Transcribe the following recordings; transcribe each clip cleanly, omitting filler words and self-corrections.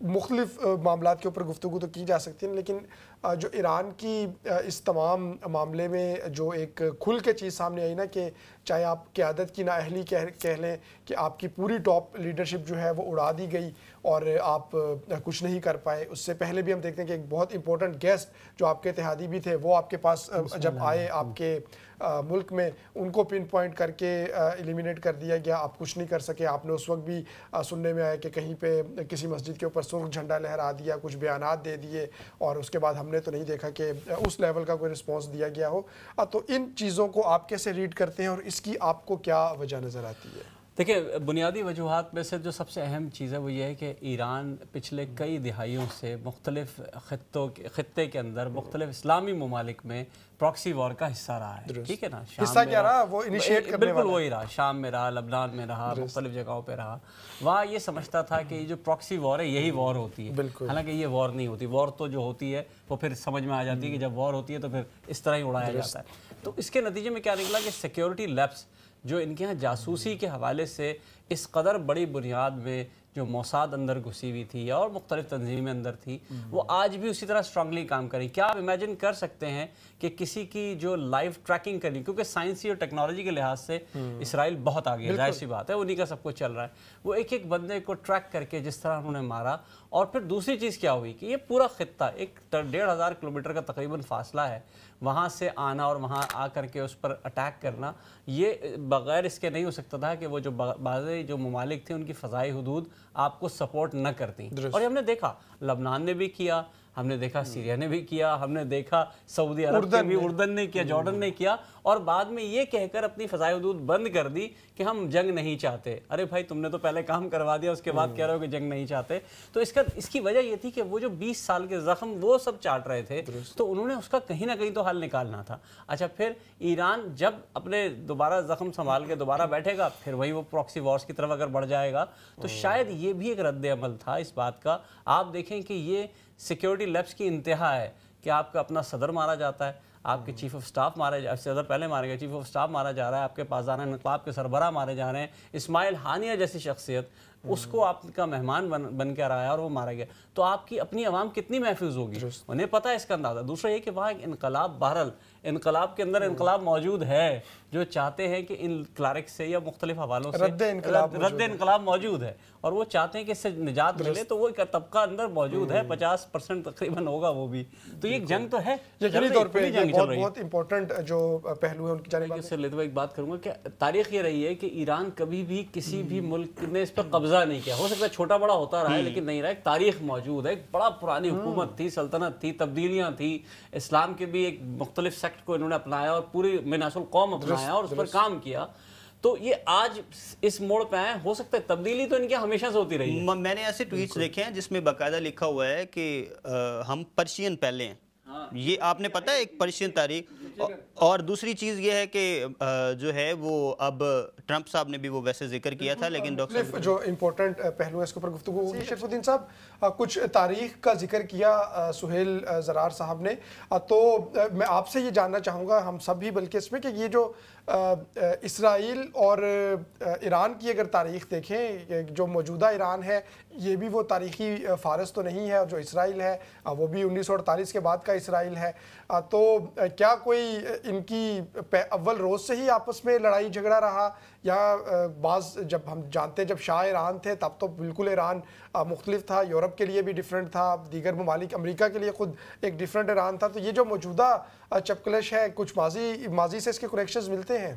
مختلف معاملات کے اوپر گفتگو تو کی جا سکتی ہے، لیکن جو ایران کی اس تمام معاملے میں جو ایک کھل کے چیز سامنے آئی نا کہ چاہے آپ قیادت کی نااہلی کہہ لیں کہ آپ کی پوری ٹاپ لیڈرشپ جو ہے وہ اڑا دی گئی اور آپ کچھ نہیں کر پائے. اس سے پہلے بھی ہم دیکھتے ہیں کہ ایک بہت امپورٹنٹ گیسٹ جو آپ کے اتحادی بھی تھے وہ آپ کے پاس جب آئے آپ کے ملک میں، ان کو پن پوائنٹ کر کے ایلیمینیٹ کر دیا گیا، آپ کچھ نہیں کر سکے. آپ نے اس وقت بھی سننے میں آیا کہ کہیں پہ کسی مسجد کے اوپر سرخ جھنڈا لہرا دیا، کچھ بیانات دے دیے، اور اس کے بعد ہم نے تو نہیں دیکھا کہ اس لیول کا کوئی رسپانس دیا گیا ہو. تو ان چیزوں کو آپ کیسے ریڈ کرتے ہیں اور اس کی آپ کو کیا وجہ نظر آتی ہے؟ دیکھیں، بنیادی وجوہات میں سے جو سب سے اہم چیز ہے وہ یہ ہے کہ ایران پچھلے کئی دہائیوں سے مختلف خطے کے اندر مختلف اسلامی ممالک میں پراکسی وار کا حصہ رہا ہے. ٹھیک ہے نا، حصہ کیا رہا؟ وہ انیشیٹ کرنے بالکل وہی رہا، شام میں رہا، لبنان میں رہا، مختلف جگہوں پہ رہا. وہاں یہ سمجھتا تھا کہ یہ جو پراکسی وار ہے یہی وار ہوتی ہے، حالانکہ یہ وار نہیں ہوتی. وار تو جو ہوتی ہے وہ پھر سمجھ میں آ جاتی ہے کہ جب وار ہوتی ہے تو پھر اس طرح ہی اڑایا جاتا ہے. تو اس کے نتیجے میں کیا نکلا کہ سیکیورٹی لیبس جو ان کے ہاں جاسوسی کے حوالے سے اس قدر بڑی بنیاد میں جو موساد اندر گھسی ہوئی تھی اور مختلف تنظیمیں اندر تھی، وہ آج بھی اسی طرح اسٹرانگلی کام کریں. کیا آپ امیجن کر سکتے ہیں کہ کسی کی جو لائیو ٹریکنگ کرنی، کیونکہ سائنسی اور ٹیکنالوجی کے لحاظ سے اسرائیل بہت آگے ہے، ظاہر سی بات ہے، انہی کا سب کچھ چل رہا ہے. وہ ایک ایک بندے کو ٹریک کر کے جس طرح انہوں نے مارا. اور پھر دوسری چیز کیا ہوئی کہ یہ پورا خطہ ایک 1,500 کلومیٹر کا تقریباً فاصلہ ہے، وہاں سے آنا اور وہاں آ کر کے اس پر اٹیک کرنا، یہ بغیر اس کے نہیں ہو سکتا تھا کہ وہ جو بعض جو ممالک تھے ان کی فضائی حدود آپ کو سپورٹ نہ کرتی. اور ہم نے دیکھا لبنان نے بھی کیا، ہم نے دیکھا سیریا نے بھی کیا، ہم نے دیکھا سعودی عرب نے بھی، اردن نے کیا، جارڈن نے کیا، اور بعد میں یہ کہہ کر اپنی فضائی حدود بند کر دی کہ ہم جنگ نہیں چاہتے. ارے بھائی، تم نے تو پہلے کام کروا دیا، اس کے بعد کہہ رہے ہو کہ جنگ نہیں چاہتے. تو اس کی وجہ یہ تھی کہ وہ جو 20 سال کے زخم وہ سب چاٹ رہے تھے، تو انہوں نے اس کا کہیں نہ کہیں تو حل نکالنا تھا. اچھا، پھر ایران جب اپنے دوبارہ زخم سنبھال کے دوبارہ بیٹھے گا، پھر وہی وہ پراکسی وارز کی طرف اگر بڑھ جائے گا، تو شاید یہ بھی ایک رد عمل تھا اس بات کا. آپ دیکھیں کہ یہ سیکیورٹی لیبس کی انتہا ہے کہ آپ کا اپنا صدر مارا جاتا ہے، آپ کے چیف آف سٹاف مارے جا، صدر پہلے مارے گئے، چیف آف سٹاف مارا جا رہا ہے، آپ کے پاسداران انقلاب کے سربراہ مارے جا رہے ہیں. اسماعیل ہانیہ جیسی شخصیت، اس کو آپ کا مہمان بن کے رہا ہے اور وہ مارا گیا. تو آپ کی اپنی عوام کتنی محفوظ ہوگی، انہیں پتہ ہے اس کا اندازہ. دوسرا یہ کہ وہاں ایک انقلاب، بہرحال انقلاب کے اندر انقلاب موجود ہے جو چاہتے ہیں کہ ان کلارک سے یا مختلف حوالوں سے رد انقلاب موجود ہے، اور وہ چاہتے ہیں کہ اس سے نجات ملے. تو وہ ایک طبقہ اندر موجود ہے، 50% تقریباً ہوگا وہ بھی. تو یہ جنگ تو ہے، یقینی طور پہ بہت امپورٹنٹ جو پہلو ہے ان کی جانب سے لیتے ہوئے ایک بات کروں گا کہ تاریخ یہ رہی ہے کہ ایران کبھی بھی کسی بھی ملک نے اس پر قبضہ نہیں کیا. ہو سکتا ہے چھوٹا بڑا ہوتا رہا ہے لیکن نہیں رہا. ایک تاریخ موجود ہے، ایک بڑا پرانی حکومت تھی، سلطنت تھی، تبدیلیاں تھی، اسلام کے بھی ایک مختلف سیکٹ کو انہوں نے اپنایا اور پوری بنیاد القوم اپنایا اور اس پر کام کیا. تو یہ آج اس موڑ پہ آئے. ہو سکتا ہے تبدیلی تو ان کی ہمیشہ سے ہوتی رہی ہے. میں نے ایسے ٹویٹس دیکھے ہیں جس میں باقاعدہ لکھا ہوا ہے کہ ہم پرشین پہلے ہیں. یہ آپ نے پتہ ہے ایک پرشین تاریخ. اور دوسری چیز یہ ہے کہ جو ہے وہ اب ٹرمپ صاحب نے بھی وہ ویسے ذکر کیا تھا، لیکن ڈاکٹر جو امپورٹنٹ پہلو ہے اس کے اوپر گفتگو ہوگی. شریف الدین صاحب، کچھ تاریخ کا ذکر کیا سہیل زرار صاحب نے، تو میں آپ سے یہ جاننا چاہوں گا، ہم سب بھی بلکہ اس میں، کہ یہ جو اسرائیل اور ایران کی اگر تاریخ دیکھیں، جو موجودہ ایران ہے یہ بھی وہ تاریخی فارس تو نہیں ہے، اور جو اسرائیل ہے وہ بھی 1948 کے بعد کا اسرائیل ہے. تو کیا کوئی ان کی اول روز سے ہی آپس میں لڑائی جھگڑا رہا، یا بعض جب ہم جانتے ہیں جب شاہ ایران تھے تب تو بالکل ایران مختلف تھا، یورپ کے لیے بھی ڈیفرنٹ تھا، دیگر ممالک امریکہ کے لیے خود ایک ڈیفرنٹ ایران تھا. تو یہ جو موجودہ چپکلش ہے، کچھ ماضی سے اس کے کنیکشنز ملتے ہیں؟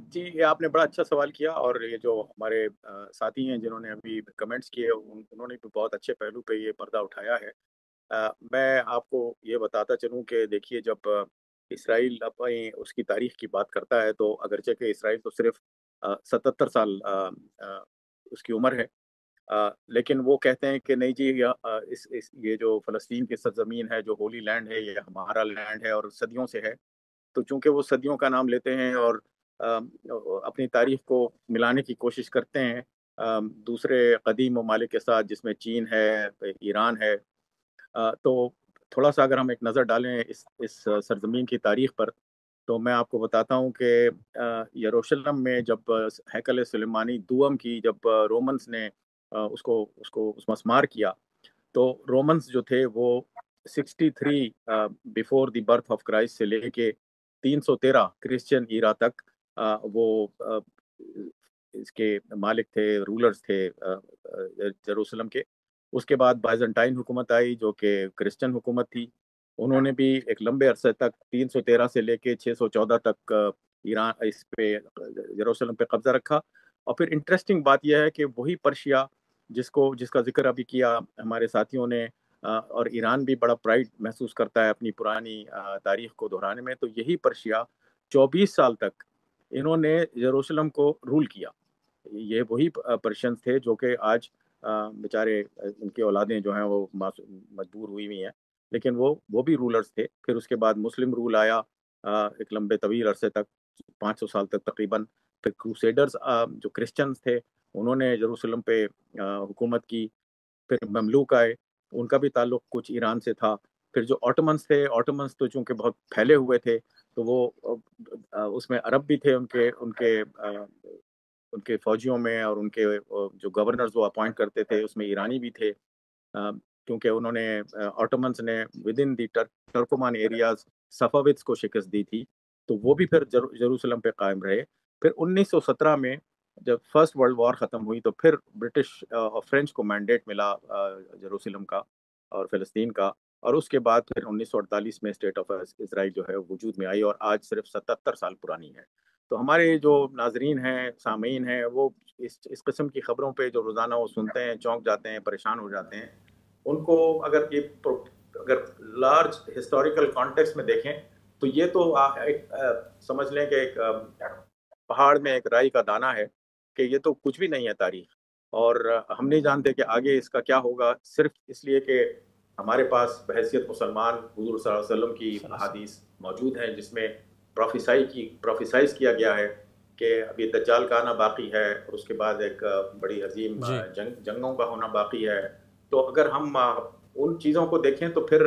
جی، یہ آپ نے بڑا اچھا سوال کیا، اور یہ جو ہمارے ساتھی ہیں جنہوں نے ابھی کمنٹس کیے انہوں نے بھی بہت اچھے پہلو پہ یہ پردہ اٹھایا ہے. میں آپ کو یہ بتاتا چلوں کہ دیکھیے، جب اسرائیل اپنی اس کی تاریخ کی بات کرتا ہے تو اگرچہ کہ اسرائیل تو صرف 77 سال اس کی عمر ہے، لیکن وہ کہتے ہیں کہ نہیں جی، یہ جو فلسطین کی سرزمین ہے، جو ہولی لینڈ ہے، یہ ہمارا لینڈ ہے اور صدیوں سے ہے. تو چونکہ وہ صدیوں کا نام لیتے ہیں اور اپنی تاریخ کو ملانے کی کوشش کرتے ہیں دوسرے قدیم ممالک کے ساتھ، جس میں چین ہے، ایران ہے، تو تھوڑا سا اگر ہم ایک نظر ڈالیں اس سرزمین کی تاریخ پر، تو میں آپ کو بتاتا ہوں کہ یروشلم میں جب ہیکل سلیمانی دوم کی جب رومنز نے اس مسمار کیا، تو رومنس جو تھے وہ 63 before the birth of Christ سے لے کے 313 کرسچین ایرا تک وہ اس کے مالک تھے، رولرز تھے جیروسلم کے. اس کے بعد بائزنٹائن حکومت آئی جو کہ کرسچن حکومت تھی. انہوں نے بھی ایک لمبے عرصے تک 313 سے لے کے 614 تک ایران اس پہ جیروسلم پہ قبضہ رکھا. اور پھر انٹرسٹنگ بات یہ ہے کہ وہی پرشیا جس کا ذکر ابھی کیا ہمارے ساتھیوں نے، اور ایران بھی بڑا پرائڈ محسوس کرتا ہے اپنی پرانی تاریخ کو دہرانے میں، تو یہی پرشیا 24 سال تک انہوں نے یروشلم کو رول کیا. یہ وہی پرشینز تھے جو کہ آج بیچارے ان کی اولادیں جو ہیں وہ مجبور ہوئی ہوئی ہیں، لیکن وہ بھی رولرز تھے. پھر اس کے بعد مسلم رول آیا ایک لمبے طویل عرصے تک، 500 سال تک تقریباً. پھر کروسیڈرز جو کرسچنز تھے انہوں نے یروشلم پہ حکومت کی. پھر مملوک آئے، ان کا بھی تعلق کچھ ایران سے تھا. پھر جو آٹومنز تھے، آٹومنز تو چونکہ بہت پھیلے ہوئے تھے تو وہ اس میں عرب بھی تھے ان کے فوجیوں میں، اور ان کے جو گورنرز وہ اپوائنٹ کرتے تھے اس میں ایرانی بھی تھے، کیونکہ انہوں نے آٹومنز نے ود ان دی ٹرکومان ایریاز صفاویتس کو شکست دی تھی، تو وہ بھی پھر یروشلم پہ قائم رہے. پھر 1917 میں جب فرسٹ ورلڈ وار ختم ہوئی تو پھر برٹش اور فرینچ کو مینڈیٹ ملا یروشلم کا اور فلسطین کا، اور اس کے بعد پھر 1948 میں اسٹیٹ آف اسرائیل جو ہے وجود میں آئی، اور آج صرف 77 سال پرانی ہے. تو ہمارے جو ناظرین ہیں، سامعین ہیں، وہ اس قسم کی خبروں پہ جو روزانہ وہ سنتے ہیں چونک جاتے ہیں، پریشان ہو جاتے ہیں. ان کو اگر لارج ہسٹوریکل کانٹیکسٹ میں دیکھیں تو یہ تو سمجھ لیں کہ ایک پہاڑ میں ایک رائی کا دانہ ہے، کہ یہ تو کچھ بھی نہیں ہے تاریخ، اور ہم نہیں جانتے کہ آگے اس کا کیا ہوگا، صرف اس لیے کہ ہمارے پاس بحیثیت مسلمان حضور صلی اللہ علیہ وسلم کی احادیث موجود ہیں جس میں پروفیسائز کیا گیا ہے کہ ابھی دجال کا آنا باقی ہے، اور اس کے بعد ایک بڑی عظیم جنگوں کا ہونا باقی ہے. تو اگر ہم ان چیزوں کو دیکھیں تو پھر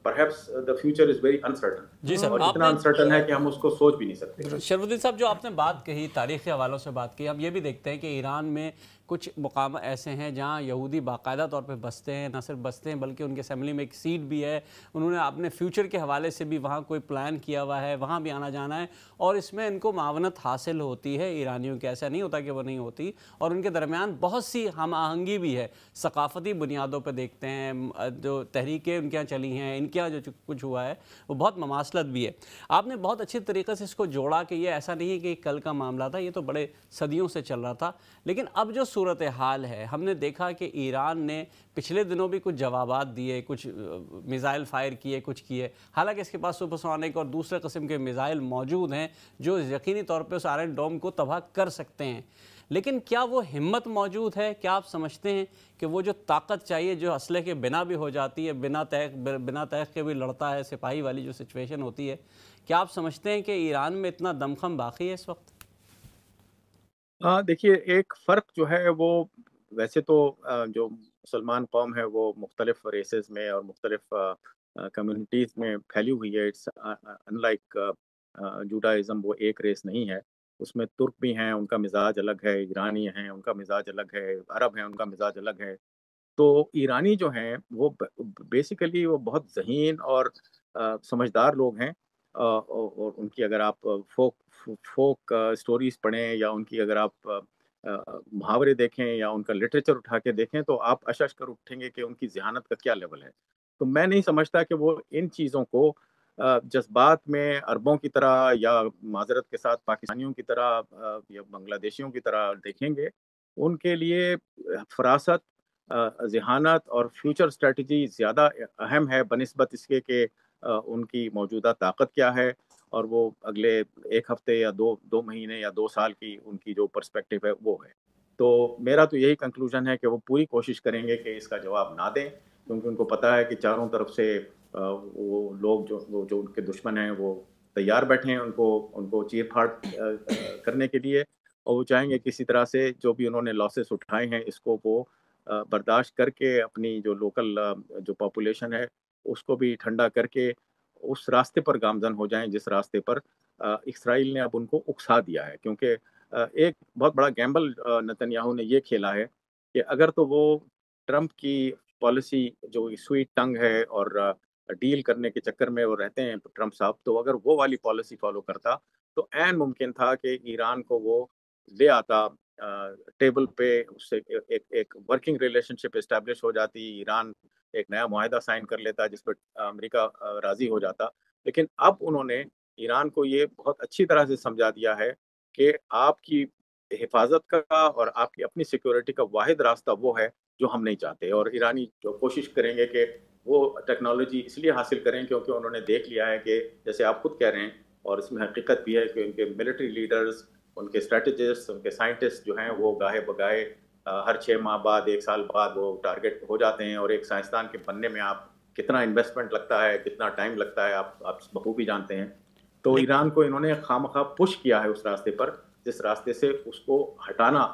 perhaps the future is very uncertain. جی سر، اور اتنا انسرٹن ہے کہ ہم اس کو سوچ بھی نہیں سکتے. شرف الدین صاحب، جو آپ نے بات کہی، تاریخی حوالوں سے بات کی، ہم یہ بھی دیکھتے ہیں کہ ایران میں کچھ مقام ایسے ہیں جہاں یہودی باقاعدہ طور پہ بستے ہیں، نہ صرف بستے ہیں بلکہ ان کے اسمبلی میں ایک سیٹ بھی ہے. انہوں نے اپنے فیوچر کے حوالے سے بھی وہاں کوئی پلان کیا ہوا ہے، وہاں بھی آنا جانا ہے، اور اس میں ان کو معاونت حاصل ہوتی ہے ایرانیوں کی، ایسا نہیں ہوتا کہ وہ نہیں ہوتی. اور ان کے درمیان بہت سی ہم آہنگی بھی ہے، ثقافتی بنیادوں پہ دیکھتے ہیں، جو تحریکیں ان کے یہاں چلی ہیں، ان کے یہاں جو کچھ ہوا ہے وہ بہت مماثلت بھی ہے. آپ نے بہت اچھی طریقے سے اس کو جوڑا کہ یہ ایسا نہیں ہے کہ کل کا معاملہ تھا، یہ تو بڑے صدیوں سے چل رہا تھا. لیکن اب جو صورتحال ہے، ہم نے دیکھا کہ ایران نے پچھلے دنوں بھی کچھ جوابات دیے، کچھ میزائل فائر کیے، کچھ کیے. حالانکہ اس کے پاس سپر سونک اور دوسرے قسم کے میزائل موجود ہیں جو یقینی طور پہ اس آئرن ڈوم کو تباہ کر سکتے ہیں. لیکن کیا وہ ہمت موجود ہے؟ کیا آپ سمجھتے ہیں کہ وہ جو طاقت چاہیے، جو اسلحے کے بنا بھی ہو جاتی ہے، بنا تحق کے بھی لڑتا ہے، سپاہی والی جو سچویشن ہوتی ہے، کیا آپ سمجھتے ہیں کہ ایران میں اتنا دمخم باقی ہے اس وقت؟ دیکھیے، ایک فرق جو ہے وہ ویسے تو جو مسلمان قوم ہے وہ مختلف ریسز میں اور مختلف کمیونٹیز میں پھیلی ہوئی ہے. اٹس ان لائک جوڈائزم، وہ ایک ریس نہیں ہے. اس میں ترک بھی ہیں، ان کا مزاج الگ ہے، ایرانی ہیں ان کا مزاج الگ ہے، عرب ہیں ان کا مزاج الگ ہے. تو ایرانی جو ہیں وہ بیسیکلی وہ بہت ذہین اور سمجھدار لوگ ہیں، اور ان کی اگر آپ فوک اسٹوریز پڑھیں یا ان کی اگر آپ محاورے دیکھیں یا ان کا لٹریچر اٹھا کے دیکھیں تو آپ اشش کر اٹھیں گے کہ ان کی ذہانت کا کیا لیول ہے. تو میں نہیں سمجھتا کہ وہ ان چیزوں کو جذبات میں عربوں کی طرح یا معذرت کے ساتھ پاکستانیوں کی طرح یا بنگلہ دیشیوں کی طرح دیکھیں گے. ان کے لیے فراست، ذہانت اور فیوچر اسٹریٹجی زیادہ اہم ہے بنسبت اس کے کہ ان کی موجودہ طاقت کیا ہے، اور وہ اگلے ایک ہفتے یا دو مہینے یا 2 سال کی ان کی جو پرسپیکٹیو ہے وہ ہے. تو میرا تو یہی کنکلوژن ہے کہ وہ پوری کوشش کریں گے کہ اس کا جواب نہ دیں، کیونکہ ان کو پتہ ہے کہ چاروں طرف سے وہ لوگ جو ان کے دشمن ہیں وہ تیار بیٹھے ہیں ان کو چیر پھاڑ کرنے کے لیے، اور وہ چاہیں گے کسی طرح سے جو بھی انہوں نے لاسز اٹھائے ہیں اس کو وہ برداشت کر کے اپنی جو لوکل جو پاپولیشن ہے اس کو بھی ٹھنڈا کر کے اس راستے پر گامزن ہو جائیں جس راستے پر اسرائیل نے اب ان کو اکسا دیا ہے. کیونکہ ایک بہت بڑا گیمبل نتن یاہو نے یہ کھیلا ہے کہ اگر تو وہ ٹرمپ کی پالیسی جو سویٹ ٹنگ ہے اور ڈیل کرنے کے چکر میں وہ رہتے ہیں ٹرمپ صاحب، تو اگر وہ والی پالیسی فالو کرتا تو عین ممکن تھا کہ ایران کو وہ لے آتا ٹیبل پہ، اس سے ایک ورکنگ ریلیشن شپ اسٹیبلش ہو جاتی، ایران ایک نیا معاہدہ سائن کر لیتا جس پہ امریکہ راضی ہو جاتا. لیکن اب انہوں نے ایران کو یہ بہت اچھی طرح سے سمجھا دیا ہے کہ آپ کی حفاظت کا اور آپ کی اپنی سیکورٹی کا واحد راستہ وہ ہے جو ہم نہیں چاہتے، اور ایرانی جو کوشش کریں گے کہ وہ ٹیکنالوجی اس لیے حاصل کریں کیونکہ انہوں نے دیکھ لیا ہے کہ جیسے آپ خود کہہ رہے ہیں اور اس میں حقیقت بھی ہے کہ ان کے ملٹری لیڈرز، ان کے اسٹریٹجسٹ، ان کے سائنٹسٹ جو ہیں وہ گاہے بگاہے ہر 6 ماہ بعد 1 سال بعد وہ ٹارگٹ ہو جاتے ہیں، اور ایک سائنسدان کے بننے میں آپ کتنا انویسٹمنٹ لگتا ہے، کتنا ٹائم لگتا ہے، آپ بخوبی جانتے ہیں. تو ایران کو انہوں نے خواہ پش کیا ہے اس راستے پر جس راستے سے اس کو ہٹانا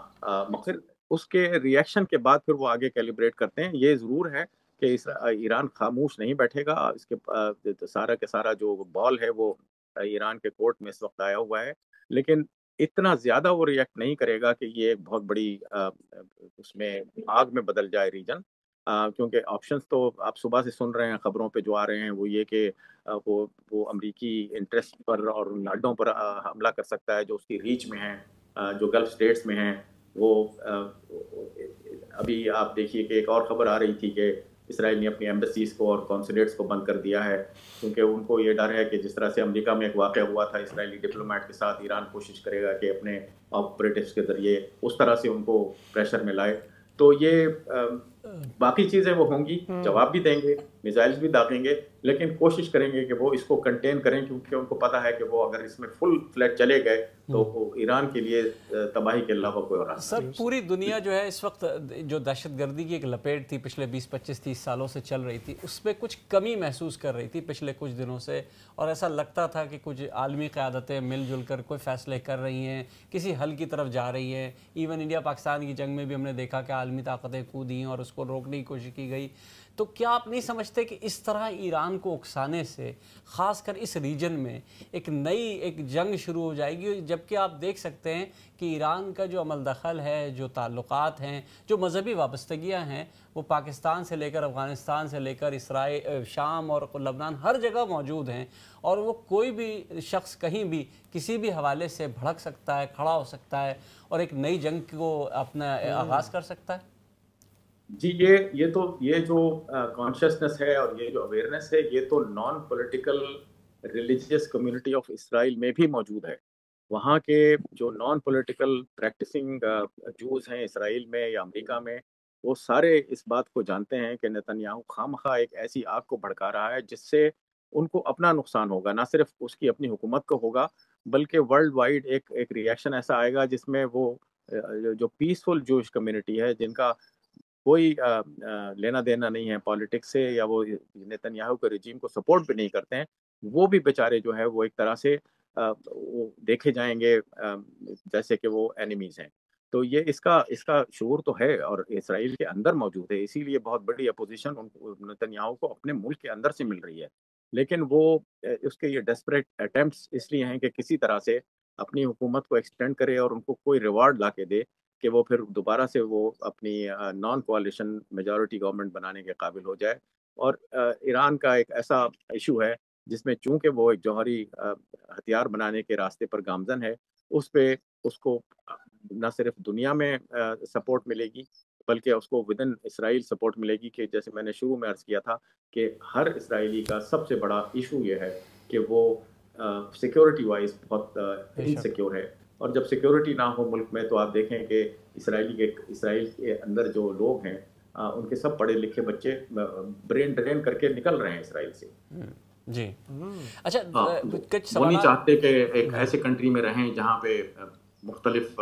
مقصد. اس کے ریئیکشن کے بعد پھر وہ آگے کیلیبریٹ کرتے ہیں. یہ ضرور ہے کہ ایران خاموش نہیں بیٹھے گا، اس کے سارا کے سارا جو بال ہے وہ ایران کے کورٹ میں اس وقت آیا ہوا ہے، لیکن اتنا زیادہ وہ ریئیکٹ نہیں کرے گا کہ یہ ایک بہت بڑی اس میں آگ میں بدل جائے ریجن. کیونکہ آپشنز تو آپ صبح سے سن رہے ہیں خبروں پہ جو آ رہے ہیں وہ یہ کہ وہ امریکی انٹرسٹ پر اور ان اڈوں پر حملہ کر سکتا ہے جو اس کی ریچ میں ہیں، جو گلف سٹیٹس میں ہیں. وہ ابھی آپ دیکھیے کہ ایک اور خبر آ رہی تھی کہ اسرائیل نے اپنی ایمبیسیز کو اور کونسولیٹس کو بند کر دیا ہے کیونکہ ان کو یہ ڈر ہے کہ جس طرح سے امریکہ میں ایک واقعہ ہوا تھا اسرائیلی ڈپلومیٹ کے ساتھ، ایران کوشش کرے گا کہ اپنے آپریٹوز کے ذریعے اس طرح سے ان کو پریشر میں لائے. تو یہ باقی چیزیں وہ ہوں گی، جواب بھی دیں گے، میزائلز بھی داغیں گے، لیکن کوشش کریں گے کہ وہ اس کو کنٹین کریں کیونکہ ان کو پتہ ہے کہ وہ اگر اس میں فل فلیٹ چلے گئے تو وہ ایران کے لیے تباہی کے علاوہ کوئی اور راستہ سر پوری دنیا جو ہے اس وقت جو دہشت گردی کی ایک لپیٹ تھی پچھلے 20-25-30 سالوں سے چل رہی تھی، اس پہ کچھ کمی محسوس کر رہی تھی پچھلے کچھ دنوں سے، اور ایسا لگتا تھا کہ کچھ عالمی قیادتیں مل جل کر کوئی فیصلے کر رہی ہیں، کسی حل کی طرف جا رہی ہیں. ایون انڈیا پاکستان کی جنگ میں بھی ہم نے دیکھا کہ عالمی طاقتیں کودی ہیں اور اس کو روکنے کی کوشش کی گئی. تو کیا آپ نہیں سمجھتے کہ اس طرح ایران کو اکسانے سے خاص کر اس ریجن میں ایک نئی جنگ شروع ہو جائے گی، جبکہ آپ دیکھ سکتے ہیں کہ ایران کا جو عمل دخل ہے، جو تعلقات ہیں، جو مذہبی وابستگیاں ہیں، وہ پاکستان سے لے کر افغانستان سے لے کر اسرائیل، شام اور لبنان ہر جگہ موجود ہیں، اور وہ کوئی بھی شخص کہیں بھی کسی بھی حوالے سے بھڑک سکتا ہے، کھڑا ہو سکتا ہے اور ایک نئی جنگ کو اپنا آغاز کر سکتا ہے. جی یہ جو کانشیسنس ہے اور یہ جو اویئرنیس ہے یہ تو non political religious community of Israel میں بھی موجود ہے. وہاں کے جو نان پولیٹیکل پریکٹسنگ جوز ہیں اسرائیل میں یا امریکہ میں، وہ سارے اس بات کو جانتے ہیں کہ نتنیاہو خواہ ایک ایسی آگ کو بھڑکا رہا ہے جس سے ان کو اپنا نقصان ہوگا، نہ صرف اس کی اپنی حکومت کو ہوگا بلکہ ورلڈ وائڈ ایک ریئیکشن ایسا آئے گا جس میں وہ جو پیسفل جوش کمیونٹی ہے، جن کا کوئی لینا دینا نہیں ہے پالیٹکس سے، یا وہ نتنیاہو کے رجیم کو سپورٹ بھی نہیں کرتے ہیں، وہ بھی بیچارے جو ہے وہ ایک طرح سے وہ دیکھے جائیں گے جیسے کہ وہ اینیمیز ہیں. تو یہ اس کا شعور تو ہے اور اسرائیل کے اندر موجود ہے، اسی لیے بہت بڑی اپوزیشن نتنیاہو کو اپنے ملک کے اندر سے مل رہی ہے. لیکن وہ اس کے یہ ڈیسپریٹ اٹیمپٹس اس لیے ہیں کہ کسی طرح سے اپنی حکومت کو ایکسٹینڈ کرے اور ان کو کوئی ریوارڈ لا کے دے کہ وہ پھر دوبارہ سے وہ اپنی نان کوalition میجورٹی گورنمنٹ بنانے کے قابل ہو جائے. اور ایران کا ایک ایسا ایشو ہے جس میں چونکہ وہ ایک جوہری ہتھیار بنانے کے راستے پر گامزن ہے، اس پہ اس کو نہ صرف دنیا میں سپورٹ ملے گی بلکہ اس کو ودن اسرائیل سپورٹ ملے گی. کہ جیسے میں نے شروع میں عرض کیا تھا کہ ہر اسرائیلی کا سب سے بڑا ایشو یہ ہے کہ وہ سیکیورٹی وائز بہت انسیکیور ہے، اور جب سیکیورٹی نہ ہو ملک میں تو آپ دیکھیں کہ اسرائیل کے اندر جو لوگ ہیں ان کے سب پڑھے لکھے بچے برین ڈرین کر کے نکل رہے ہیں اسرائیل سے. جی اچھا، وہ نہیں چاہتے کہ ایک ایسے کنٹری میں رہیں جہاں پہ مختلف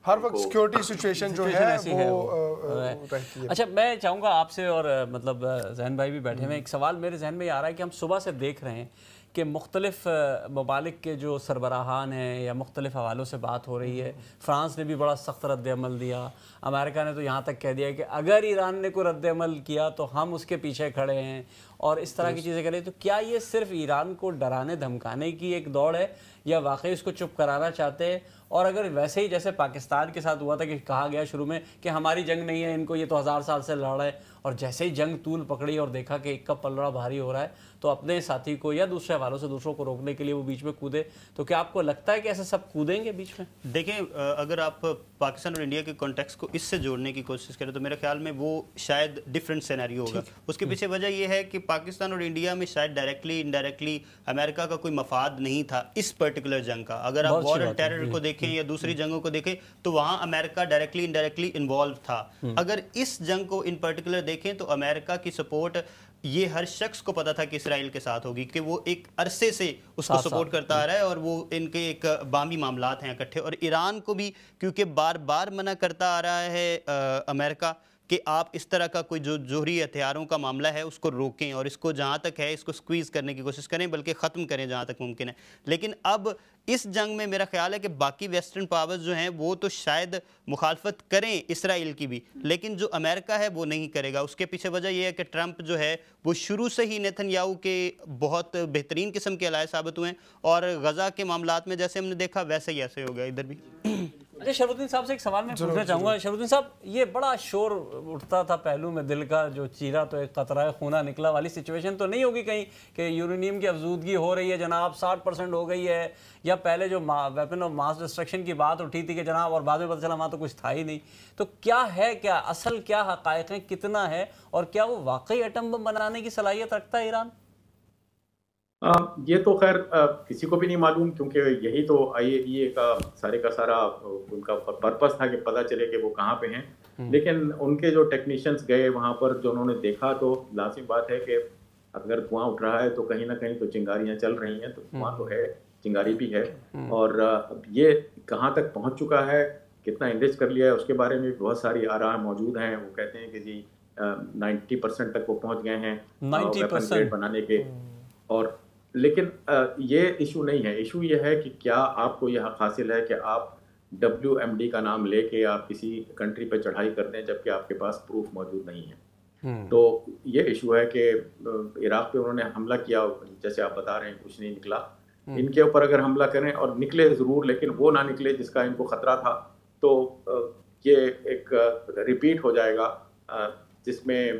ہر وقت سیکیورٹی سچویشن جو ہے وہ رہتی ہے. اچھا میں چاہوں گا آپ سے، اور مطلب ذہن بھائی بھی بیٹھے ہوئے ہیں، ایک سوال میرے ذہن میں آ رہا ہے کہ ہم صبح سے دیکھ رہے ہیں کہ مختلف ممالک کے جو سربراہان ہیں یا مختلف حوالوں سے بات ہو رہی ہے. فرانس نے بھی بڑا سخت رد عمل دیا، امریکہ نے تو یہاں تک کہہ دیا کہ اگر ایران نے کوئی رد عمل کیا تو ہم اس کے پیچھے کھڑے ہیں، اور اس طرح کی چیزیں کریں، تو کیا یہ صرف ایران کو ڈرانے دھمکانے کی ایک دوڑ ہے یا واقعی اس کو چپ کرانا چاہتے ہیں؟ اور اگر ویسے ہی جیسے پاکستان کے ساتھ ہوا تھا کہ کہا گیا شروع میں کہ ہماری جنگ نہیں ہے، ان کو یہ تو 1000 سال سے لڑ رہے ہیں، اور جیسے ہی جنگ طول پکڑی اور دیکھا کہ ایک کا پلڑا بھاری ہو رہا ہے تو اپنے ساتھی کو یا دوسرے حوالوں سے دوسروں کو روکنے کے لیے وہ بیچ میں کودے، تو کیا آپ کو لگتا ہے کہ ایسے سب کودیں گے بیچ میں؟ دیکھیں اگر آپ پاکستان اور انڈیا کے کانٹیکس کو اس سے جوڑنے کی کوشش کریں تو میرے خیال میں وہ شاید ڈیفرنٹ سینیریو ہوگا. اس کے پیچھے وجہ یہ ہے کہ پاکستان اور انڈیا میں شاید ڈائریکٹلی انڈائریکٹلی امریکہ کا کوئی مفاد نہیں تھا اس پرٹیکولر جنگ کا. اگر آپ وار اینڈ ٹیرر کو دیکھیں یا دوسری جنگوں کو دیکھیں تو وہاں امریکہ ڈائریکٹلی انڈائریکٹلی انوالو تھا. اگر اس جنگ کو ان پرٹیکولر دیکھیں تو امریکہ کی سپورٹ یہ ہر شخص کو پتا تھا کہ اسرائیل کے ساتھ ہوگی، کہ وہ ایک عرصے سے اس کو سپورٹ کرتا آ رہا ہے اور وہ ان کے ایک باہمی معاملات ہیں اکٹھے. اور ایران کو بھی کیونکہ بار بار منع کرتا آ رہا ہے امریکہ کہ آپ اس طرح کا کوئی جو جوہری ہتھیاروں کا معاملہ ہے اس کو روکیں اور اس کو جہاں تک ہے اس کو سکویز کرنے کی کوشش کریں، بلکہ ختم کریں جہاں تک ممکن ہے. لیکن اب اس جنگ میں میرا خیال ہے کہ باقی ویسٹرن پاورز جو ہیں وہ تو شاید مخالفت کریں اسرائیل کی بھی، لیکن جو امریکہ ہے وہ نہیں کرے گا. اس کے پیچھے وجہ یہ ہے کہ ٹرمپ جو ہے وہ شروع سے ہی نیتن یاہو کے بہت بہترین قسم کے الائے ثابت ہوئے ہیں، اور غزہ کے معاملات میں جیسے ہم نے دیکھا ویسے ہی ایسے ہو گیا ادھر بھی. اچھا شرف الدین صاحب سے ایک سوال میں پوچھنا چاہوں گا. شرف الدین صاحب، یہ بڑا شور اٹھتا تھا پہلو میں، دل کا جو چیرا تو ایک قطرہ خونہ نکلا والی سچویشن تو نہیں ہوگی کہیں کہ یورینیم کی افزودگی ہو رہی ہے جناب 60% ہو گئی ہے، یا پہلے جو ویپن آف ماس ڈسٹرکشن کی بات اٹھی تھی کہ جناب اور بعد میں پتہ چلا وہاں تو کچھ تھا ہی نہیں. تو کیا ہے، کیا اصل کیا حقائق ہیں، کتنا ہے، اور کیا وہ واقعی ایٹم بم بنانے کی صلاحیت رکھتا ہے ایران؟ یہ تو خیر کسی کو بھی نہیں معلوم، کیونکہ یہی تو IAEA کا سارا ان کا پرپس تھا کہ پتہ چلے کہ وہ کہاں پہ ہیں. لیکن ان کے جو ٹیکنیشینز گئے وہاں پر، جو انہوں نے دیکھا، تو لازم بات ہے کہ اگر دھواں اٹھ رہا ہے تو کہیں نہ کہیں تو چنگاریاں چل رہی ہیں. تو دھواں تو ہے، چنگاری بھی ہے، اور یہ کہاں تک پہنچ چکا ہے، کتنا انڈیج کر لیا ہے، اس کے بارے میں بہت ساری آراء موجود ہیں. وہ کہتے ہیں کہ جی 90% تک وہ پہنچ گئے ہیں 90% بنانے کے. اور لیکن یہ ایشو نہیں ہے. ایشو یہ ہے کہ کیا آپ کو یہ حق حاصل ہے کہ آپ WMD کا نام لے کے آپ کسی کنٹری پہ چڑھائی کر دیں جبکہ آپ کے پاس پروف موجود نہیں ہے. تو یہ ایشو ہے کہ عراق پہ انہوں نے حملہ کیا، جیسے آپ بتا رہے ہیں کچھ نہیں نکلا. ان کے اوپر اگر حملہ کریں اور نکلے ضرور، لیکن وہ نہ نکلے جس کا ان کو خطرہ تھا، تو یہ ایک ریپیٹ ہو جائے گا جس میں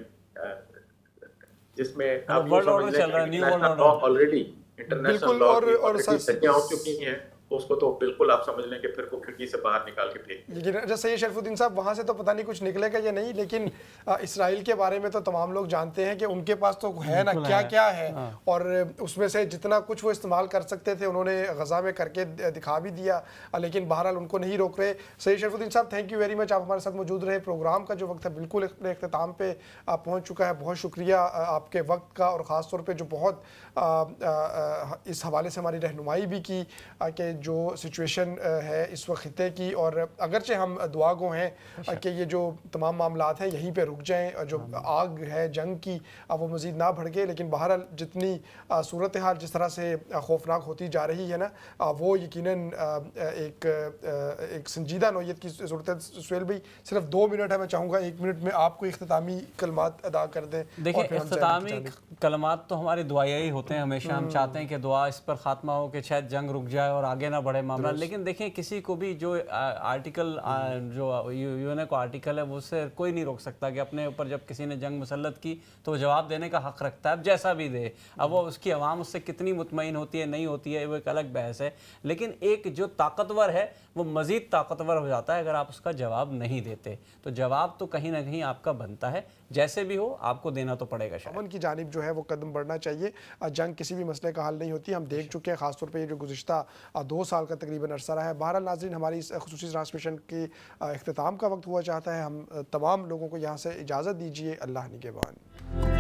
آپ یہ سمجھ لیں کہ international law already international law کی سچیاں ہو چکی ہیں، اس کو تو بالکل آپ سمجھ لیں کہ پھر کو کھڑکی سے باہر نکال کے پھینک. جیسے یہ شرف الدین صاحب، وہاں سے تو پتہ نہیں کچھ نکلے گا یا نہیں، لیکن اسرائیل کے بارے میں تو تمام لوگ جانتے ہیں کہ ان کے پاس تو ہے نا کیا کیا ہے، اور اس میں سے جتنا کچھ وہ استعمال کر سکتے تھے انہوں نے غزہ میں کر کے دکھا بھی دیا، لیکن بہرحال ان کو نہیں روک رہے. سید شرف الدین صاحب، تھینک یو ویری مچ، آپ ہمارے ساتھ موجود رہے. پروگرام کا جو وقت ہے بالکل اپنے اختتام پہ پہنچ چکا ہے. بہت شکریہ آپ کے وقت کا، اور خاص طور پہ جو بہت اس حوالے سے ہماری رہنمائی بھی کی کہ جو سچویشن ہے اس وقت خطے کی، اور اگرچہ ہم دعا گو ہیں کہ یہ جو تمام معاملات ہیں یہیں پہ رک جائیں، جو آگ ہے جنگ کی وہ مزید نہ بھڑکے، لیکن بہرحال جتنی صورتحال جس طرح سے خوفناک ہوتی جا رہی ہے نا، وہ یقیناً ایک سنجیدہ نوعیت کی صورت ہے. سہیل بھائی صرف 2 منٹ ہے، میں چاہوں گا 1 منٹ میں آپ کو اختتامی کلمات ادا کر دیں. دیکھیں اختتامی کلمات تو ہماری دعائیں ہوتے ہیں ہمیشہ. ہم چاہتے ہیں کہ دعا اس پر خاتمہ ہو کہ شاید جنگ رک جائے اور آگے نہ بڑھے معاملہ. لیکن دیکھیں کسی کو بھی جو آرٹیکل جو UN کو آرٹیکل ہے وہ سے کوئی نہیں روک سکتا کہ اپنے اوپر جب کسی نے جنگ مسلط کی تو وہ جواب دینے کا حق رکھتا ہے، اب جیسا بھی دے. اب وہ اس کی عوام اس سے کتنی مطمئن ہوتی ہے نہیں ہوتی ہے وہ ایک الگ بحث ہے. لیکن ایک جو طاقتور ہے وہ مزید طاقتور ہو جاتا ہے اگر آپ اس کا جواب نہیں دیتے. تو جواب تو کہیں نہ کہیں آپ کا بنتا ہے، جیسے بھی ہو آپ کو دینا تو پڑے گا. امن کی جانب جو ہے وہ قدم بڑھنا چاہیے. جنگ کسی بھی مسئلے کا حل نہیں ہوتی، ہم دیکھ چکے ہیں، خاص طور پہ یہ جو گزشتہ 2 سال کا تقریباً عرصہ رہا ہے. بہرحال ناظرین، ہماری اس خصوصی ٹرانسمیشن کی اختتام کا وقت ہوا چاہتا ہے. ہم تمام لوگوں کو یہاں سے اجازت دیجیے. اللہ نگہبان.